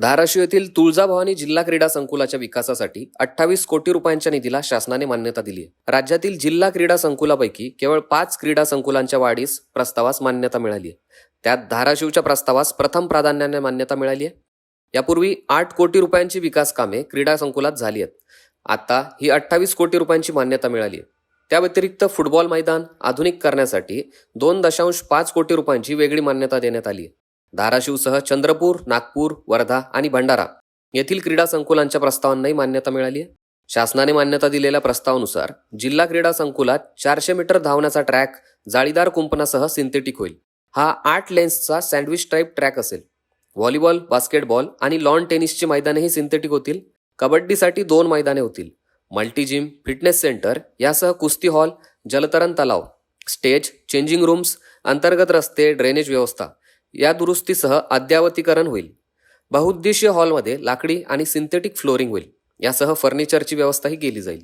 धाराशिव येथील तुळजाभवानी जिल्हा क्रीडा संकुलाच्या विकासासाठी 28 कोटी रुपयांच्या निधीला शासनाने मान्यता दिली आहे। राज्यातील जिल्हा क्रीडा संकुलापैकी केवळ 5 क्रीडा संकुलांच्या वाढीस प्रस्तावास मान्यता मिळाली आहे। त्यात धाराशिवच्या प्रस्तावास प्रथम प्राधान्याने मान्यता मिळाली आहे। यापूर्वी 8 कोटी रुपयांची विकास कामे क्रीडा संकुलात झाली आहेत। आता ही 28 कोटी रुपयांची मान्यता मिळाली आहे। त्या व्यतिरिक्त फुटबॉल मैदान आधुनिक करण्यासाठी 2.5 कोटी रुपयांची वेगळी मान्यता देण्यात आली आहे। धाराशिवसह चंद्रपूर, नागपूर, वर्धा आणि भंडारा येथील क्रीडा संकुलांच्या प्रस्तावांनाही मान्यता मिळाली आहे। शासनाने मान्यता दिलेल्या प्रस्तावानुसार जिल्हा क्रीडा संकुलात 400 मीटर धावण्याचा ट्रॅक जाळीदार कुंपणासह सिंथेटिक होईल। हा 8 लेन्सचा सँडविच टाईप ट्रॅक असेल। व्हॉलीबॉल, बास्केटबॉल आणि लॉन टेनिसची मैदानेही सिंथेटिक होतील। कबड्डीसाठी 2 मैदाने होतील। मल्टी जिम, फिटनेस सेंटर यासह कुस्ती हॉल, जलतरण तलाव, स्टेज, चेंजिंग रूम्स, अंतर्गत रस्ते, ड्रेनेज व्यवस्था या दुरुस्तीसह अद्यावतीकरण होईल। बहुउद्देशीय हॉलमध्ये लाकडी आणि सिंथेटिक फ्लोरिंग होईल। यासह फर्निचरची व्यवस्थाही केली जाईल।